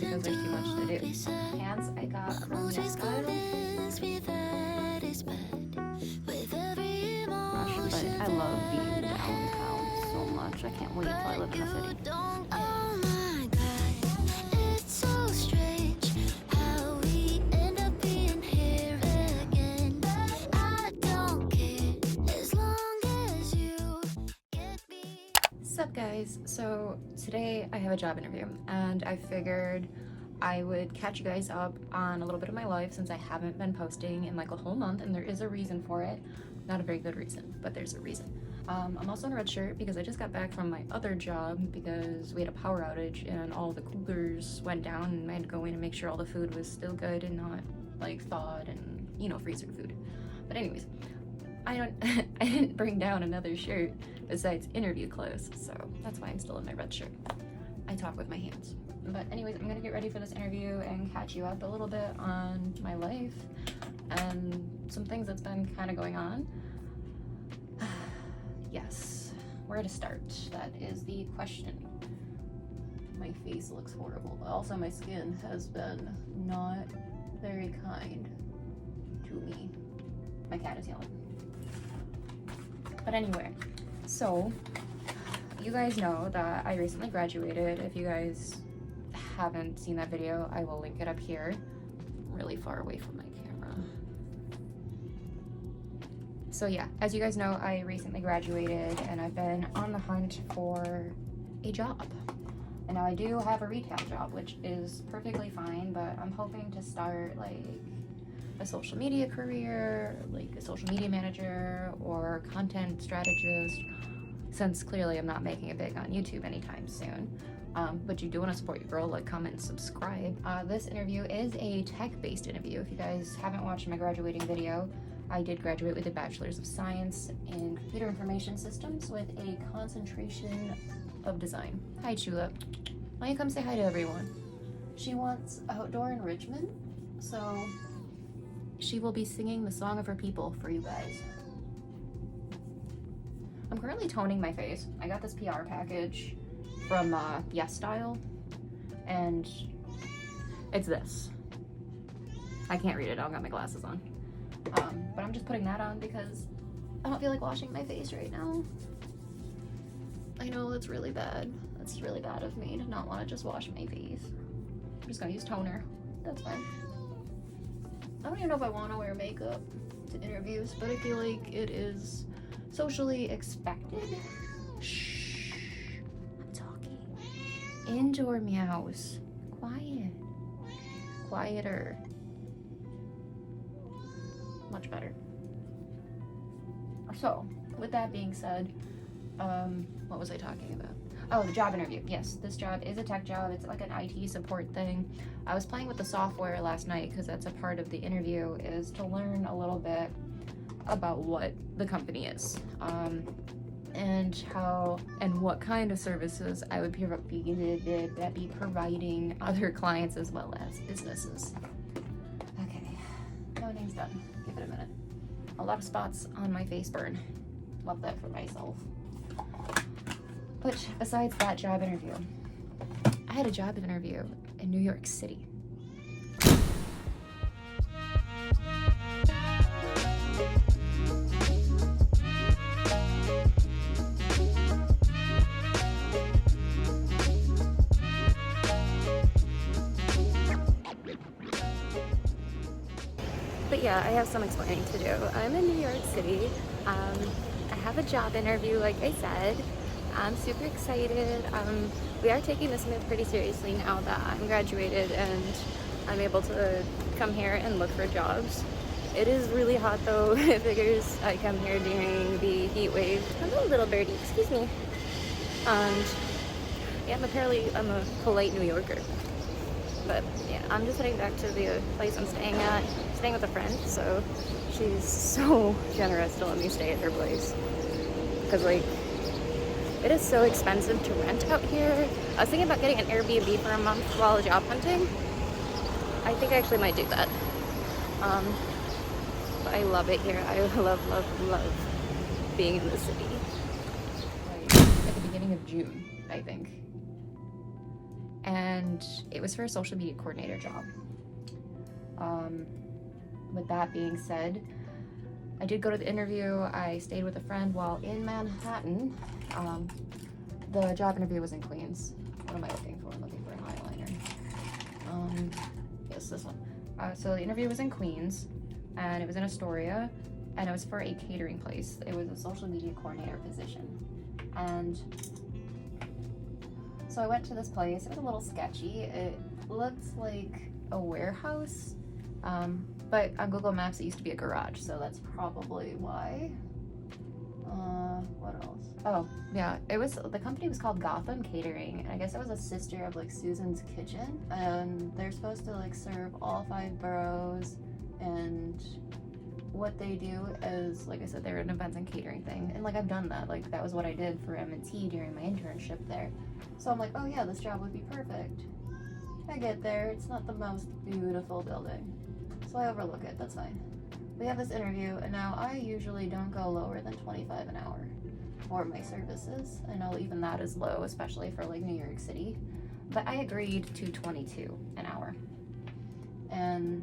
because there's too much to do. Pants I got from Style. Gosh, but I love being downtown so much. I can't wait till I live in the city. What's up guys? So today I have a job interview and I figured I would catch you guys up on a little bit of my life since I haven't been posting in like a whole month, and there is a reason for it. Not a very good reason, but there's a reason. I'm also in a red shirt because I just got back from my other job because we had a power outage and all the coolers went down and I had to go in and make sure all the food was still good and not like thawed and, you know, freezer food. But anyways, I didn't bring down another shirt besides interview clothes, so that's why I'm still in my red shirt. I talk with my hands. But anyways, I'm gonna get ready for this interview and catch you up a little bit on my life and some things that's been kind of going on. Yes, where to start? That is the question. My face looks horrible, but also my skin has been not very kind to me. My cat is yelling. But anyway, so you guys know that I recently graduated. If you guys haven't seen that video, I will link it up here. Really far away from my camera. So yeah, as you guys know, I recently graduated and I've been on the hunt for a job. And now I do have a retail job, which is perfectly fine, but I'm hoping to start like a social media career, like a social media manager or content strategist, since clearly I'm not making it big on YouTube anytime soon. But you do want to support your girl, like, comment, and subscribe. This interview is a tech-based interview. If you guys haven't watched my graduating video, I did graduate with a Bachelor's of Science in Computer Information Systems with a concentration of design. Hi, Chula. Why don't you come say hi to everyone? She wants outdoor enrichment, so she will be singing the song of her people for you guys. I'm currently toning my face. I got this PR package from Yes Style, and it's this. I can't read it, I don't got my glasses on. But I'm just putting that on because I don't feel like washing my face right now. I know that's really bad. That's really bad of me to not want to just wash my face. I'm just gonna use toner. That's fine. I don't even know if I want to wear makeup to interviews, but I feel like it is socially expected. Shh. I'm talking. Indoor meows. Quiet. Quieter. Much better. So, with that being said, what was I talking about? Oh, the job interview. Yes, this job is a tech job. It's like an IT support thing. I was playing with the software last night because that's a part of the interview, is to learn a little bit about what the company is, and how and what kind of services I would be providing other clients as well as businesses. Okay, coding's done. Give it a minute. A lot of spots on my face burn. Love that for myself. But besides that job interview, I had a job interview in New York City. But yeah, I have some explaining to do. I'm in New York City. I have a job interview, like I said. I'm super excited. We are taking this move pretty seriously now that I'm graduated and I'm able to come here and look for jobs. It is really hot though. It figures I come here during the heat wave. Hello, little birdie, excuse me. And yeah, I'm a polite New Yorker. But yeah, I'm just heading back to the place I'm staying at. I'm staying with a friend, so she's so generous to let me stay at her place. Because like, it is so expensive to rent out here. I was thinking about getting an Airbnb for a month while job hunting. I think I actually might do that. But I love it here. I love being in the city. Like, at the beginning of June, I think. and it was for a social media coordinator job. With that being said, I did go to the interview. I stayed with a friend while in Manhattan. The job interview was in Queens. What am I looking for? I'm looking for an eyeliner. Yes, this one. So the interview was in Queens, and it was in Astoria, and it was for a catering place. It was a social media coordinator position. And so I went to this place. It was a little sketchy. It looks like a warehouse, but on Google Maps it used to be a garage, so that's probably why. What else? Oh, yeah, the company was called Gotham Catering, and I guess it was a sister of like Susan's Kitchen, and they're supposed to like serve all 5 boroughs, and what they do is, like I said, they're an events and catering thing, and like I've done that, like that was what I did for M&T during my internship there. So I'm like, oh yeah, this job would be perfect. I get there, it's not the most beautiful building, so I overlook it, that's fine. We have this interview, and now I usually don't go lower than $25 an hour for my services. I know even that is low, especially for like New York City, but I agreed to $22 an hour. And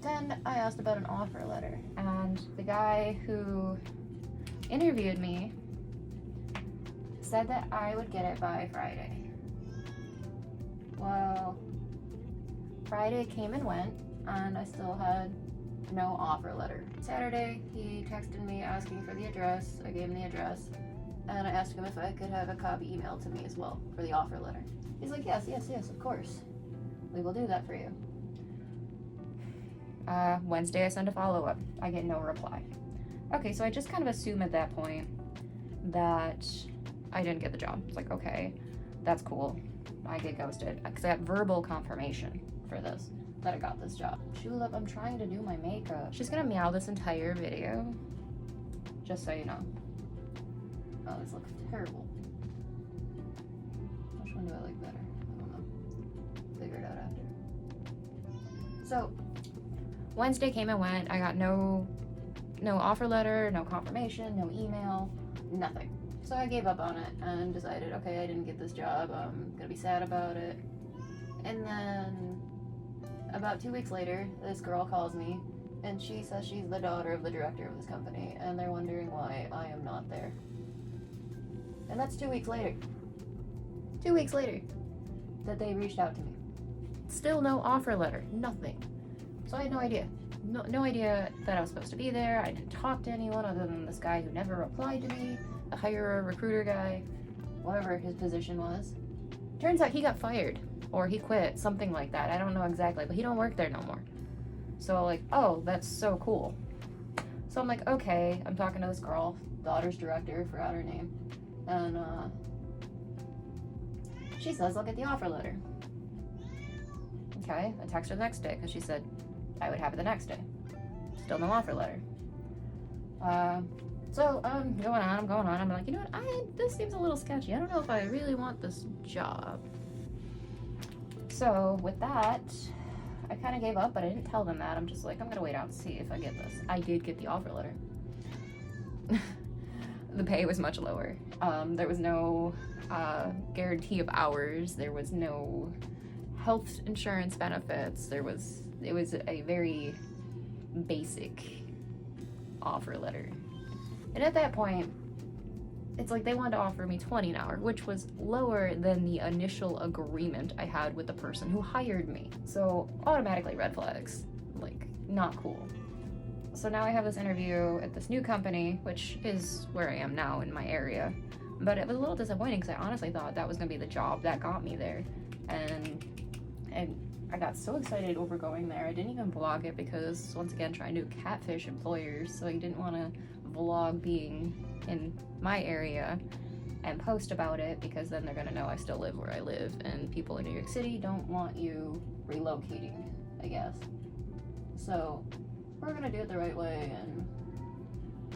then I asked about an offer letter, and the guy who interviewed me said that I would get it by Friday. Well, Friday came and went, and I still had no offer letter. Saturday, he texted me asking for the address. I gave him the address, and I asked him if I could have a copy emailed to me as well for the offer letter. He's like, yes, of course. We will do that for you. Wednesday, I send a follow-up. I get no reply. Okay, so I just kind of assume at that point that I didn't get the job. It's like, okay, that's cool. I get ghosted because I got verbal confirmation for this, that I got this job. Julep, I'm trying to do my makeup. She's gonna meow this entire video, just so you know. Oh, this looks terrible. Which one do I like better? I don't know. Figure it out after. So, Wednesday came and went. I got no offer letter, no confirmation, no email, nothing. So I gave up on it and decided, okay, I didn't get this job. I'm gonna be sad about it. And then about 2 weeks later, this girl calls me, and she says she's the daughter of the director of this company, and they're wondering why I am not there. And that's 2 weeks later. 2 weeks later that they reached out to me. Still no offer letter, nothing. So I had no idea. No idea that I was supposed to be there. I didn't talk to anyone other than this guy who never replied to me, the hirer, recruiter guy, whatever his position was. Turns out he got fired, or he quit, something like that. I don't know exactly, but he don't work there no more. So like, oh, that's so cool. So I'm like, okay, I'm talking to this girl, daughter's director, forgot her name, and she says I'll get the offer letter. Okay, I text her the next day because she said I would have it the next day. Still no offer letter. So I'm going on. I'm like, you know what? This seems a little sketchy. I don't know if I really want this job. So with that, I kind of gave up, but I didn't tell them that. I'm just like, I'm gonna wait out and see if I get this. I did get the offer letter. The pay was much lower. There was no guarantee of hours. There was no health insurance benefits. It was a very basic offer letter. And at that point, it's like they wanted to offer me $20 an hour, which was lower than the initial agreement I had with the person who hired me. So automatically red flags, like not cool. So now I have this interview at this new company, which is where I am now in my area. But it was a little disappointing because I honestly thought that was gonna be the job that got me there. And I got so excited over going there. I didn't even vlog it because, once again, trying to catfish employers, so I didn't want to vlog being in my area and post about it because then they're gonna know I still live where I live, and people in New York City don't want you relocating, I guess. So we're gonna do it the right way, and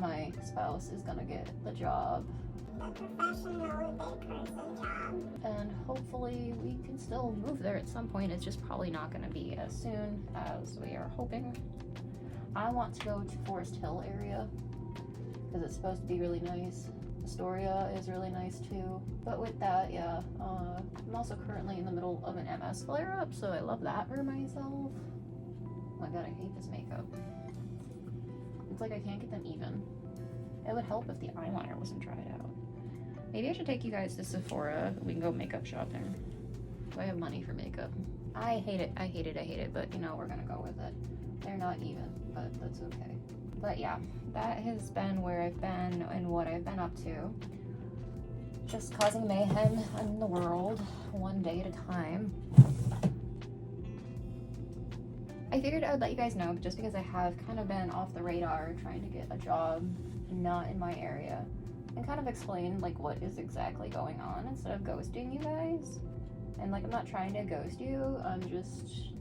my spouse is gonna get the job. A professional in-person job. And hopefully we can still move there at some point. It's just probably not gonna be as soon as we are hoping. I want to go to Forest Hill area because it's supposed to be really nice. Astoria is really nice too. But with that, yeah, I'm also currently in the middle of an MS flare-up, so I love that for myself. Oh my god, I hate this makeup. It's like I can't get them even. It would help if the eyeliner wasn't dried out. Maybe I should take you guys to Sephora. We can go makeup shopping. Do I have money for makeup? I hate it, I hate it, I hate it, but you know, we're gonna go with it. They're not even, but that's okay. But yeah, that has been where I've been and what I've been up to. Just causing mayhem in the world, one day at a time. I figured I would let you guys know, just because I have kind of been off the radar trying to get a job not in my area, and kind of explain like what is exactly going on instead of ghosting you guys. And like, I'm not trying to ghost you, I'm just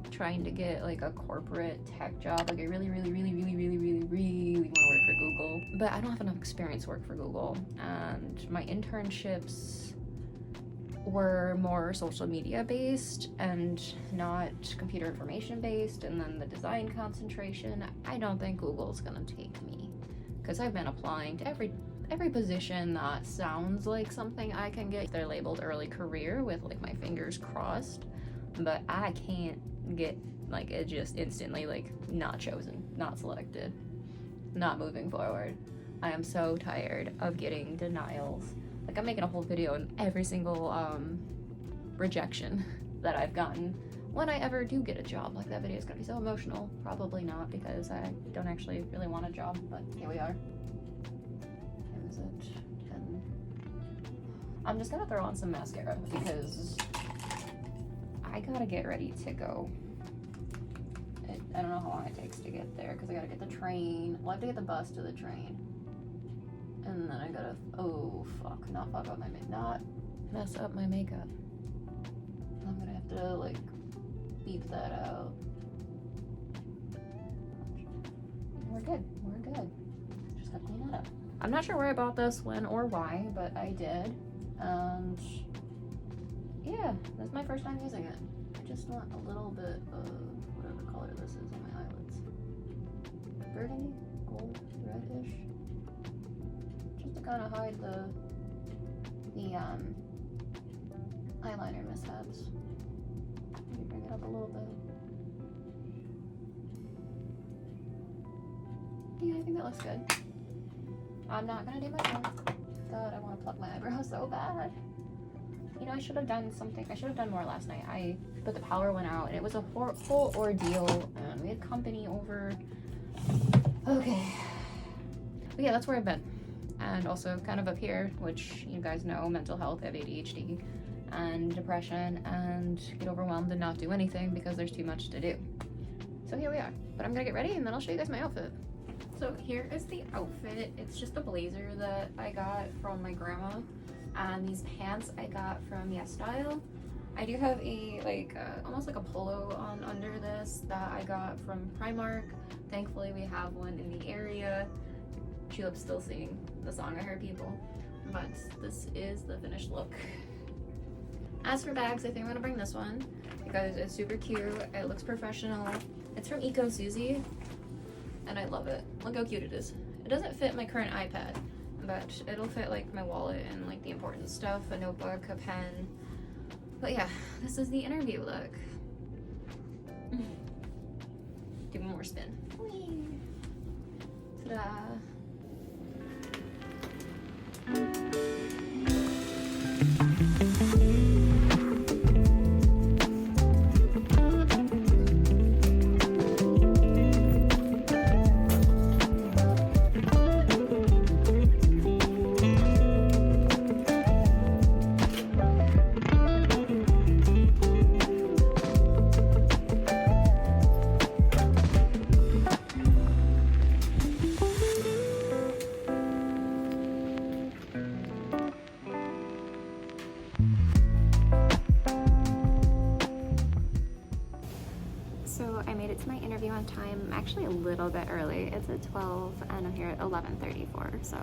trying to get like a corporate tech job. Like I really want to work for Google, but I don't have enough experience to work for Google, and my internships were more social media based and not computer information based, and then the design concentration, I don't think Google's gonna take me, because I've been applying to every position that sounds like something I can get. They're labeled early career with like my fingers crossed, but I can't get, like, it just instantly like not chosen, not selected, not moving forward. I am so tired of getting denials. Like, I'm making a whole video on every single rejection that I've gotten when I ever do get a job. Like, that video is gonna be so emotional. Probably not, because I don't actually really want a job, but here we are. What is it? 10. I'm just gonna throw on some mascara because I gotta get ready to go. I don't know how long it takes to get there, because I gotta get the train. Well, I have to get the bus to the train. And then I gotta, oh fuck, not fuck up my makeup, not mess up my makeup. I'm gonna have to like beep that out. We're good, just gotta clean that up. I'm not sure where I bought this, when or why, but I did. And yeah, that's my first time using it. I just want a little bit of whatever color this is on my eyelids. Burgundy, gold, reddish. To kind of hide the eyeliner mishaps. Maybe bring it up a little bit. Yeah, I think that looks good. I'm not gonna do my own. God, I want to pluck my eyebrows so bad. You know, I should have done something. I should have done more last night. But the power went out, and it was a whole ordeal, and we had company over. Okay. But yeah, that's where I've been. And also kind of up here, which you guys know, mental health, I have ADHD and depression, and get overwhelmed and not do anything because there's too much to do. So here we are. But I'm gonna get ready and then I'll show you guys my outfit. So here is the outfit. It's just a blazer that I got from my grandma, and these pants I got from Yes Style. I do have a almost like a polo on under this that I got from Primark. Thankfully we have one in the area. Julep's still singing the song I heard people, but this is the finished look. As for bags, I think I'm gonna bring this one because it's super cute. It looks professional. It's from Eco Susie, and I love it. Look how cute it is. It doesn't fit my current iPad, but it'll fit like my wallet and like the important stuff, a notebook, a pen. But yeah, this is the interview look. Do one more spin. Whee! Ta-da! So I made it to my interview on time. I'm actually a little bit early. It's at 12 and I'm here at 11:34. So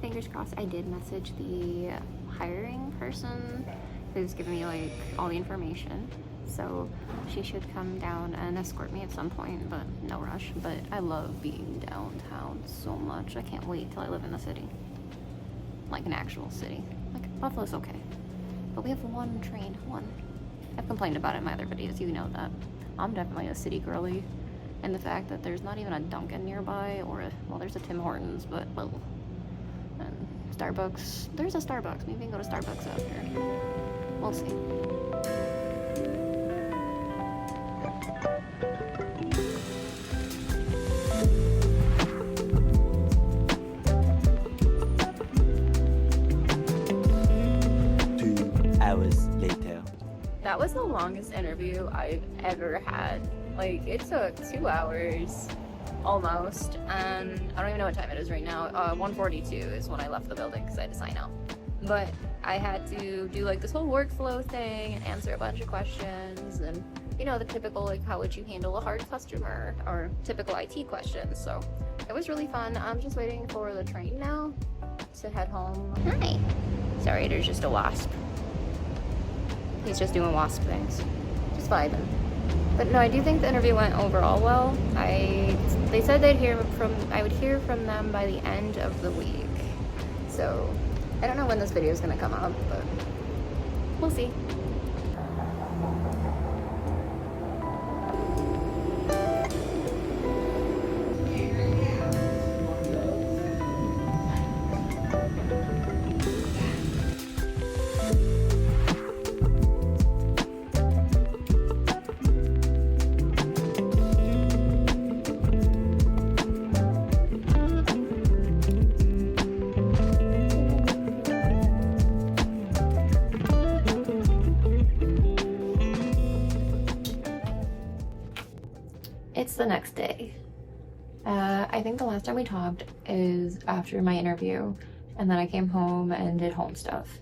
fingers crossed. I did message the hiring person who's giving me like all the information. So she should come down and escort me at some point, but no rush. But I love being downtown so much. I can't wait till I live in the city. like an actual city. Like, Buffalo's okay. But we have one train, one. I've complained about it in my other videos, you know that. I'm definitely a city girly. And the fact that there's not even a Dunkin' nearby, or well, there's a Tim Hortons, but, well, and Starbucks. There's a Starbucks. Maybe we can go to Starbucks out here. We'll see. 2 hours later. That was the longest interview I've ever had. Like, it took 2 hours, almost, and I don't even know what time it is right now. 1:42 is when I left the building because I had to sign out. But I had to do like this whole workflow thing and answer a bunch of questions and, you know, the typical like how would you handle a hard customer or typical IT questions. So it was really fun. I'm just waiting for the train now to head home. Hi. Sorry, there's just a wasp. He's just doing wasp things. Just vibing. But no, I do think the interview went overall well. They said I would hear from them by the end of the week. So I don't know when this video is gonna come out, but we'll see. It's the next day. I think the last time we talked is after my interview, and then I came home and did home stuff.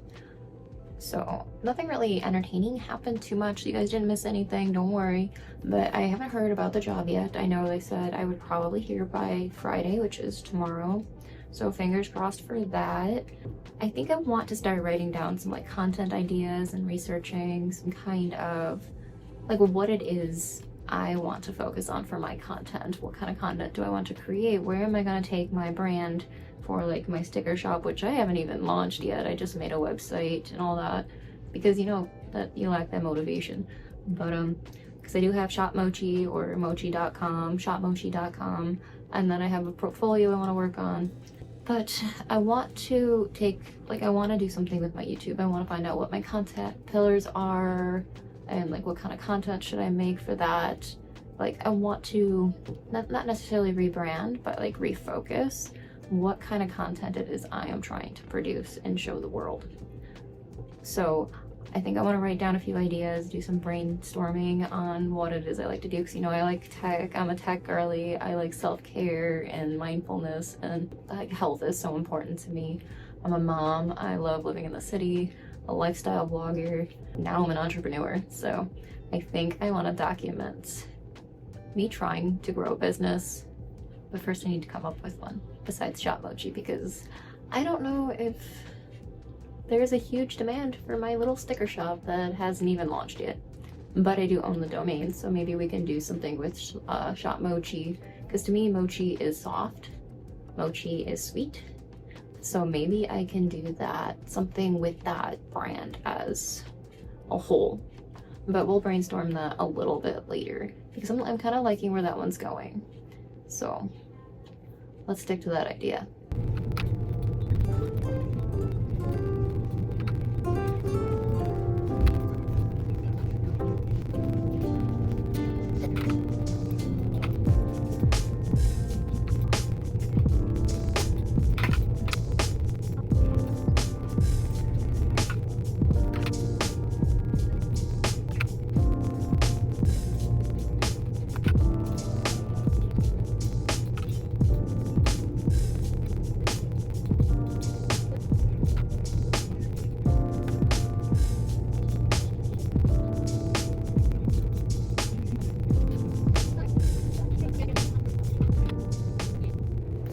So nothing really entertaining happened too much. You guys didn't miss anything, don't worry. But I haven't heard about the job yet. I know they said I would probably hear by Friday, which is tomorrow. So fingers crossed for that. I think I want to start writing down some like content ideas and researching some kind of like what it is I want to focus on for my content. What kind of content do I want to create? Where am I going to take my brand for like my sticker shop, which I haven't even launched yet. I just made a website and all that because you know that you lack that motivation. But because I do have Shop Mochii or Mochii.com, shopmochii.com, and then I have a portfolio I want to work on. But I want to I want to do something with my YouTube. I want to find out what my content pillars are and like what kind of content should I make for that. Like I want to not necessarily rebrand, but like refocus what kind of content it is I am trying to produce and show the world. So I think I want to write down a few ideas, do some brainstorming on what it is I like to do, because you know I like tech. I'm a tech girly. I like self-care and mindfulness, and like health is so important to me. I'm a mom. I love living in the city, a lifestyle blogger. Now I'm an entrepreneur. So I think I want to document me trying to grow a business, but first I need to come up with one besides Shop Mochii, because I don't know if there's a huge demand for my little sticker shop that hasn't even launched yet. But I do own the domain, so maybe we can do something with Shop Mochii, because to me Mochii is soft, Mochii is sweet. So maybe I can do that, something with that brand as a whole. But we'll brainstorm that a little bit later, because I'm kind of liking where that one's going. So let's stick to that idea.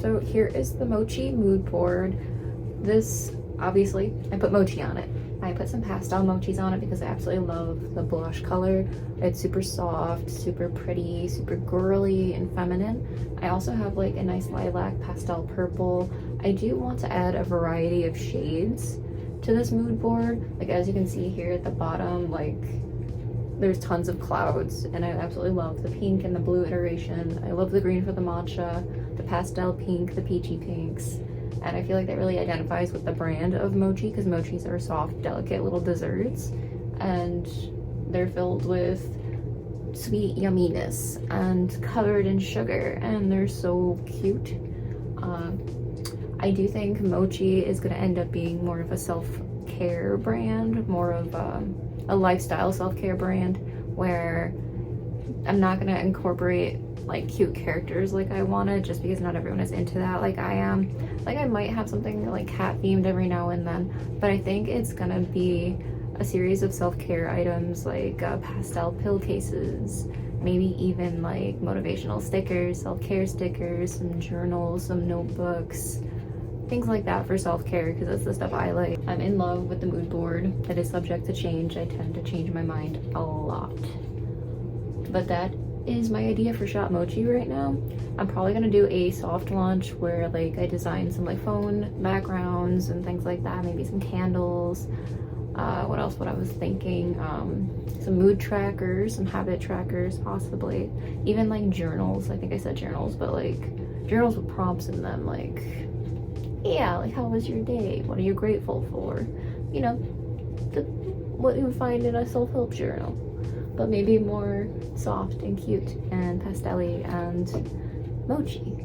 So here is the Mochii mood board. This, obviously, I put Mochii on it. I put some pastel Mochis on it because I absolutely love the blush color. It's super soft, super pretty, super girly and feminine. I also have like a nice lilac pastel purple, I do want to add a variety of shades to this mood board. Like as you can see here at the bottom, like there's tons of clouds, and I absolutely love the pink and the blue iteration. I love the green for the matcha, the pastel pink, the peachy pinks, and I feel like that really identifies with the brand of Mochii, because Mochis are soft, delicate little desserts, and they're filled with sweet yumminess and covered in sugar, and they're so cute. I do think Mochii is going to end up being more of a self-care brand, more of a lifestyle self-care brand, where I'm not going to incorporate like cute characters like I wanted, just because not everyone is into that like I am. Like I might have something like cat themed every now and then, but I think it's going to be a series of self-care items like pastel pill cases, maybe even like motivational stickers, self-care stickers, some journals, some notebooks, things like that for self-care, because that's the stuff I like. I'm in love with the mood board. That is subject to change. I tend to change my mind a lot. But that is my idea for Shop Mochii right now. I'm probably gonna do a soft launch where like I design some like phone backgrounds and things like that, maybe some candles. What else? What I was thinking, some mood trackers, some habit trackers, possibly even like journals. I think I said journals, but like journals with prompts in them, like, yeah, like how was your day? What are you grateful for? You know, what you would find in a self-help journal, but maybe more soft and cute and pastel-y and Mochii.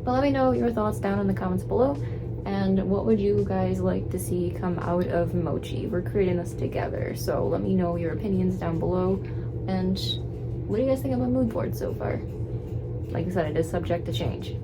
But let me know your thoughts down in the comments below. And what would you guys like to see come out of Mochii? We're creating this together, so let me know your opinions down below. And what do you guys think of my mood board so far? Like I said, it is subject to change.